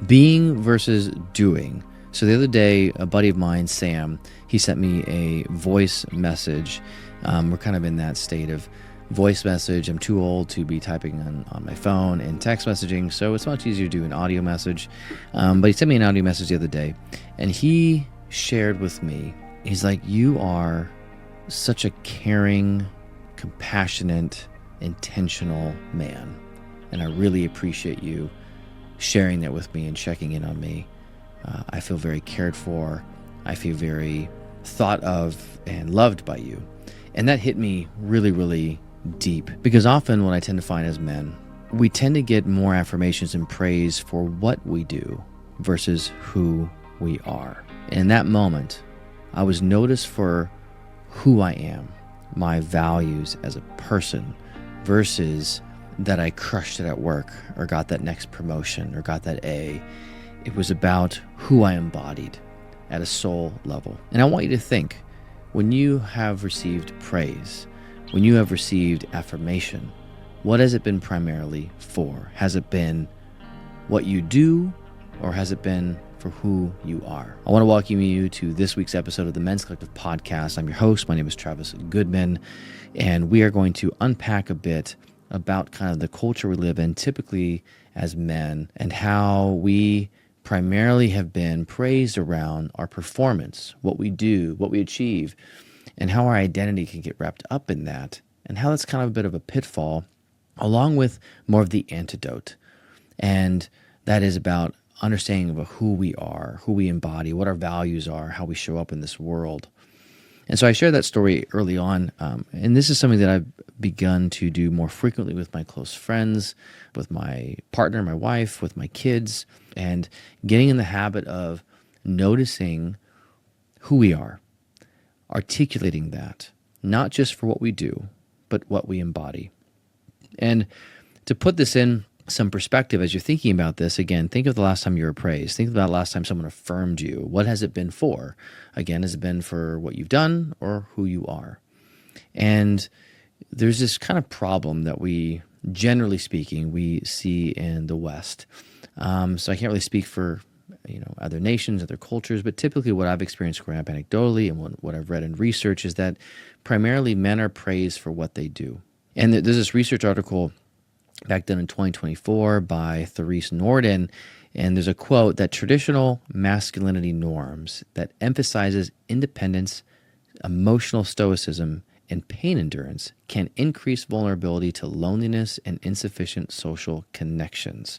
Being versus doing. So the other day, a buddy of mine, Sam, he sent me a voice message. We're kind of in that state of voice message. I'm too old to be typing on my phone and text messaging, so it's much easier to do an audio message. But he sent me an audio message the other day, and he shared with me, he's like, you are such a caring, compassionate, intentional man. And I really appreciate you sharing that with me and checking in on me. I feel very cared for. I feel very thought of and loved by you. And that hit me really, really deep, because often what I tend to find as men, we tend to get more affirmations and praise for what we do versus who we are. And in that moment, I was noticed for who I am, my values as a person, versus that I crushed it at work or got that next promotion or got that A. It was about who I embodied at a soul level. And I want you to think, when you have received praise, when you have received affirmation, what has it been primarily for? Has it been what you do, or has it been for who you are? I want to welcome you to this week's episode of the Men's Collective Podcast. I'm your host. My name is Travis Goodman, and we are going to unpack a bit about kind of the culture we live in, typically as men, and how we primarily have been praised around our performance, what we do, what we achieve, and how our identity can get wrapped up in that, and how that's kind of a bit of a pitfall, along with more of the antidote. And that is about understanding about who we are, who we embody, what our values are, how we show up in this world. And so I shared that story early on, and this is something that I've begun to do more frequently with my close friends, with my partner, my wife, with my kids, and getting in the habit of noticing who we are, articulating that, not just for what we do, but what we embody. And to put this in some perspective, as you're thinking about this, again, think of the last time you were praised. Think about the last time someone affirmed you. What has it been for? Again, has it been for what you've done or who you are? And there's this kind of problem that we, generally speaking, we see in the West. So I can't really speak for other nations, other cultures, but typically what I've experienced growing up anecdotally and what I've read in research is that primarily men are praised for what they do. And there's this research article back done in 2024 by Therese Norden, and there's a quote that traditional masculinity norms that emphasizes independence, emotional stoicism, and pain endurance can increase vulnerability to loneliness and insufficient social connections.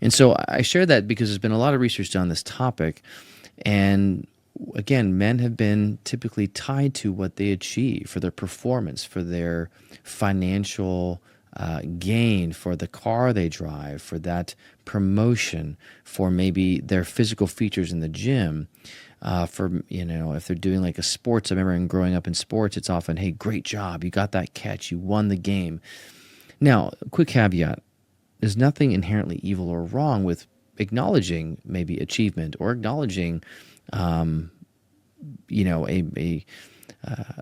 And so I share that because there's been a lot of research done on this topic, and again, men have been typically tied to what they achieve, for their performance, for their financial gain, for the car they drive, for that promotion, for maybe their physical features in the gym, for, if they're doing like a sports. I remember growing up in sports, it's often, hey, great job, you got that catch, you won the game. Now, a quick caveat, there's nothing inherently evil or wrong with acknowledging maybe achievement or acknowledging,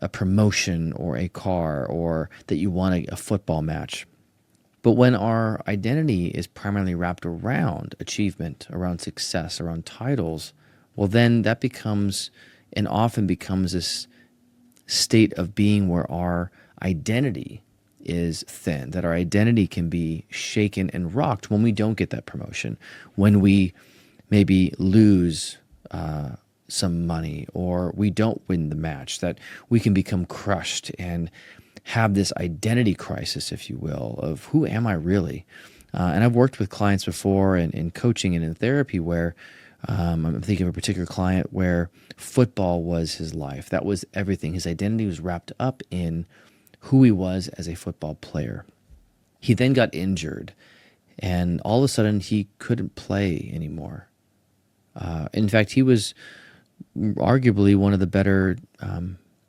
a promotion or a car, or that you won a football match. But when our identity is primarily wrapped around achievement, around success, around titles, well, then that becomes and often becomes this state of being where our identity is thin, that our identity can be shaken and rocked when we don't get that promotion, when we maybe lose some money, or we don't win the match, that we can become crushed and have this identity crisis, if you will, of who am I really? And I've worked with clients before in coaching and in therapy where I'm thinking of a particular client where football was his life. That was everything. His identity was wrapped up in who he was as a football player. He then got injured, and all of a sudden he couldn't play anymore. In fact, he was arguably one of the better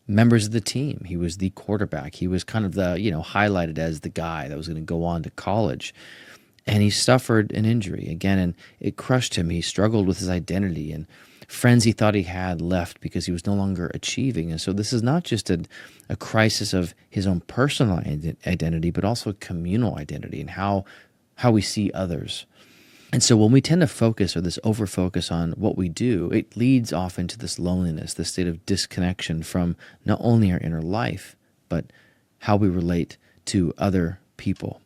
members of the team. He was the quarterback. He was kind of the, highlighted as the guy that was going to go on to college. And he suffered an injury again, and it crushed him. He struggled with his identity, and friends he thought he had left because he was no longer achieving. And so this is not just a crisis of his own personal identity, but also communal identity and how we see others. And so when we tend to focus or this over focus on what we do, it leads often to this loneliness, this state of disconnection from not only our inner life, but how we relate to other people.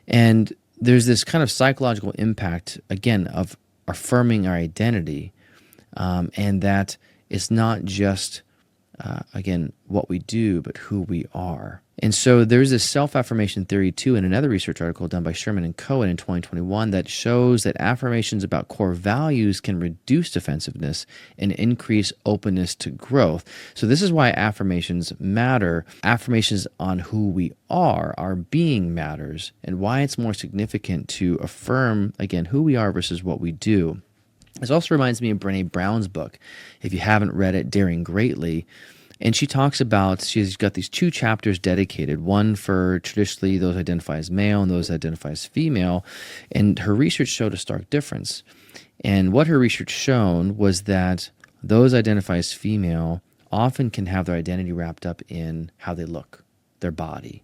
And there's this kind of psychological impact, again, of affirming our identity, and that it's not just, again, what we do, but who we are. And so there's this self-affirmation theory, too, in another research article done by Sherman and Cohen in 2021 that shows that affirmations about core values can reduce defensiveness and increase openness to growth. So this is why affirmations matter. Affirmations on who we are, our being matters, and why it's more significant to affirm, again, who we are versus what we do. This also reminds me of Brene Brown's book. If you haven't read it, Daring Greatly. And she talks about, she's got these 2 chapters dedicated, one for traditionally those identify as male and those identify as female. And her research showed a stark difference. And what her research shown was that those identify as female often can have their identity wrapped up in how they look, their body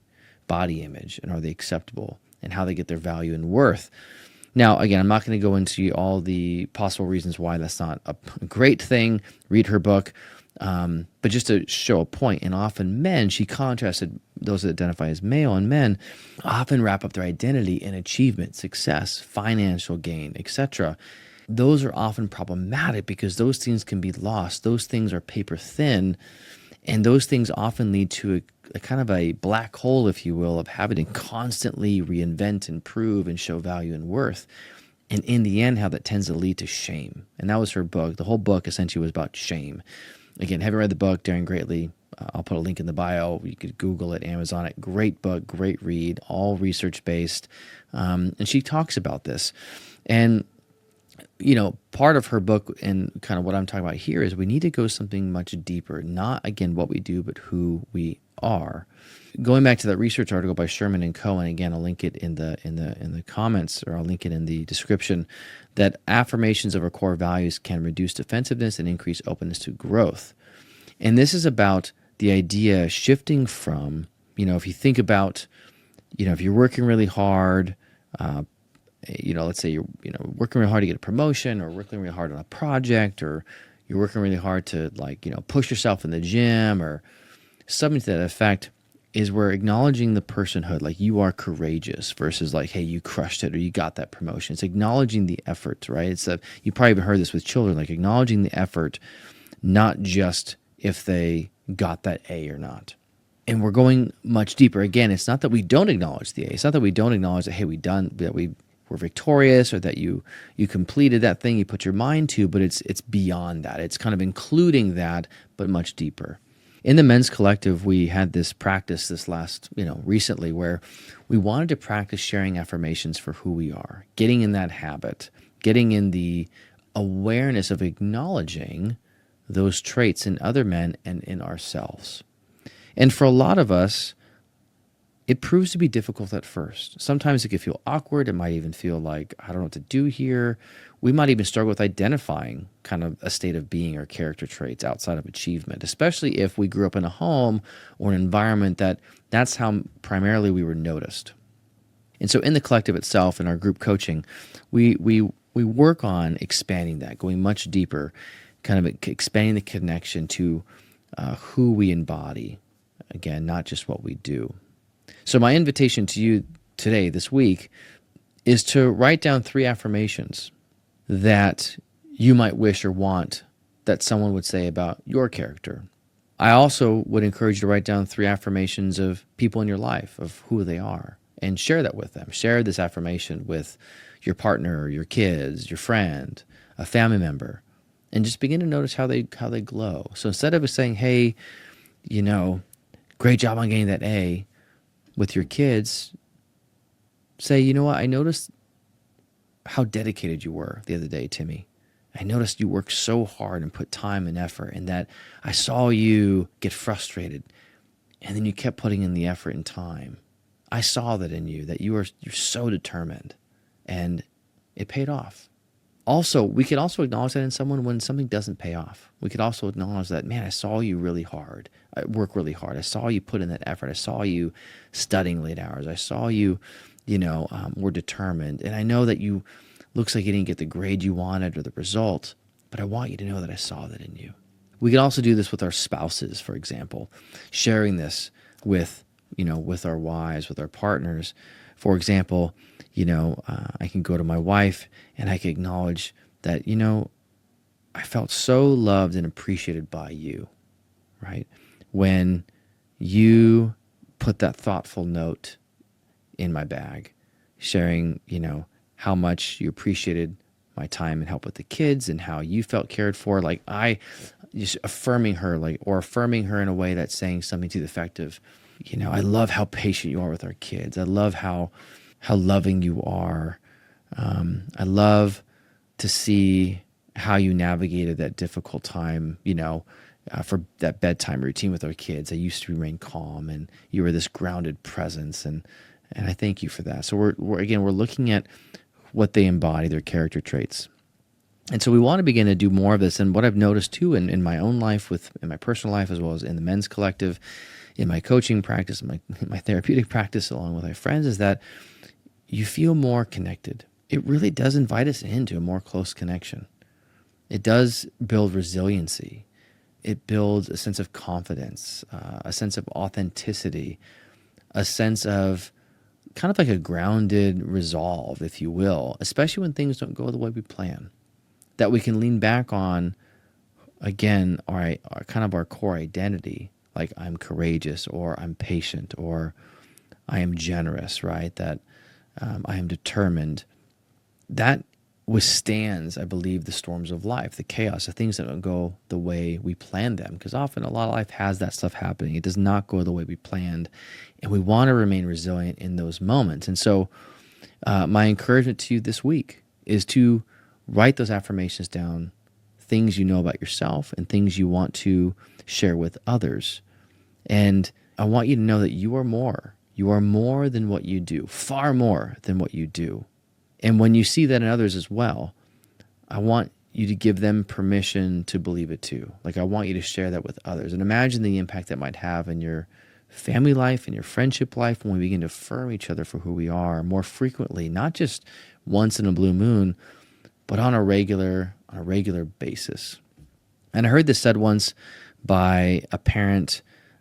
image, and are they acceptable, and how they get their value and worth. Now, again, I'm not going to go into all the possible reasons why that's not a great thing. Read her book. But just to show a point, and often men, she contrasted those that identify as male, and men often wrap up their identity in achievement, success, financial gain, etc. Those are often problematic because those things can be lost. Those things are paper thin, and those things often lead to a kind of a black hole, if you will, of having to constantly reinvent and prove and show value and worth. And in the end, how that tends to lead to shame. And that was her book. The whole book essentially was about shame. Again, haven't read the book, Daring Greatly. I'll put a link in the bio. You could Google it, Amazon it. Great book, great read, all research-based. And she talks about this. And, part of her book and kind of what I'm talking about here is we need to go something much deeper. Not, again, what we do, but who we are. Going back to that research article by Sherman and Cohen, again, I'll link it in the comments, or I'll link it in the description, that affirmations of our core values can reduce defensiveness and increase openness to growth. And this is about the idea shifting from, if you think about, if you're working really hard, let's say you're, working really hard to get a promotion, or working really hard on a project, or you're working really hard to push yourself in the gym, or something to that effect, is we're acknowledging the personhood, like you are courageous versus like, hey, you crushed it or you got that promotion. It's acknowledging the effort, right? You probably even heard this with children, like acknowledging the effort, not just if they got that A or not. And we're going much deeper. Again, it's not that we don't acknowledge the A. It's not that we don't acknowledge that, hey, we were victorious, or that you completed that thing you put your mind to, but it's beyond that. It's kind of including that, but much deeper. In the Men's Collective, we had this practice recently, where we wanted to practice sharing affirmations for who we are, getting in that habit, getting in the awareness of acknowledging those traits in other men and in ourselves. And for a lot of us, it proves to be difficult at first. Sometimes it can feel awkward. It might even feel like, I don't know what to do here. We might even struggle with identifying kind of a state of being or character traits outside of achievement, especially if we grew up in a home or an environment that's how primarily we were noticed. And so in the collective itself, in our group coaching, we work on expanding that, going much deeper, kind of expanding the connection to who we embody. Again, not just what we do. So my invitation to you today, this week, is to write down 3 affirmations that you might wish or want that someone would say about your character. I also would encourage you to write down 3 affirmations of people in your life, of who they are, and share that with them. Share this affirmation with your partner, your kids, your friend, a family member, and just begin to notice how they glow. So instead of saying, hey, great job on getting that A, with your kids, say, you know what, I noticed how dedicated you were the other day, Timmy. I noticed you worked so hard and put time and effort, and that I saw you get frustrated, and then you kept putting in the effort and time. I saw that in you, that you're so determined, and it paid off. Also, we could also acknowledge that in someone when something doesn't pay off. We could also acknowledge that, man, I saw you really hard. I work really hard. I saw you put in that effort. I saw you studying late hours. I saw you, were determined. And I know that you looks like you didn't get the grade you wanted or the result, but I want you to know that I saw that in you. We can also do this with our spouses, for example, sharing this with, with our wives, with our partners. For example, I can go to my wife and I can acknowledge that, I felt so loved and appreciated by you, right? When you put that thoughtful note in my bag, sharing, how much you appreciated my time and help with the kids and how you felt cared for. Like I just affirming her, or affirming her in a way that's saying something to the effect of, I love how patient you are with our kids. I love how loving you are. I love to see how you navigated that difficult time, for that bedtime routine with our kids. I used to remain calm, and you were this grounded presence, and I thank you for that. So we're looking at what they embody, their character traits. And so we want to begin to do more of this. And what I've noticed too in my own life, in my personal life, as well as in the men's collective, in my coaching practice, in my therapeutic practice, along with my friends, is that you feel more connected. It really does invite us into a more close connection. It does build resiliency. It builds a sense of confidence, a sense of authenticity, a sense of kind of like a grounded resolve, if you will, especially when things don't go the way we plan, that we can lean back on, again, our kind of our core identity, like I'm courageous, or I'm patient, or I am generous, right? That I am determined. That withstands, I believe, the storms of life, the chaos, the things that don't go the way we planned them. Because often a lot of life has that stuff happening. It does not go the way we planned. And we want to remain resilient in those moments. And so my encouragement to you this week is to write those affirmations down, things you know about yourself and things you want to share with others. And I want you to know that you are more. You are more than what you do, far more than what you do. And when you see that in others as well, I want you to give them permission to believe it too. Like I want you to share that with others. And imagine the impact that might have in your family life and your friendship life when we begin to affirm each other for who we are more frequently, not just once in a blue moon, but on a regular basis. And I heard this said once by a parent,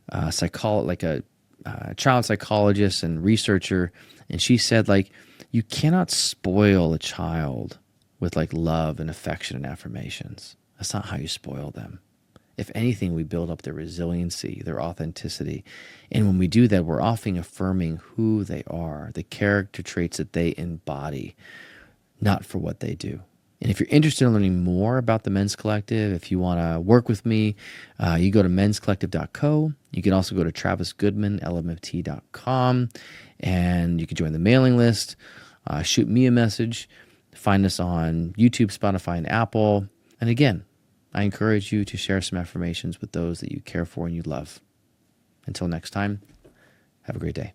like a child psychologist and researcher, and she said, like, you cannot spoil a child with like love and affection and affirmations. That's not how you spoil them. If anything, we build up their resiliency, their authenticity. And when we do that, we're often affirming who they are, the character traits that they embody, not for what they do. And if you're interested in learning more about the Men's Collective, if you want to work with me, you go to menscollective.co. You can also go to travisgoodman.lmft.com, and you can join the mailing list. Shoot me a message. Find us on YouTube, Spotify, and Apple. And again, I encourage you to share some affirmations with those that you care for and you love. Until next time, have a great day.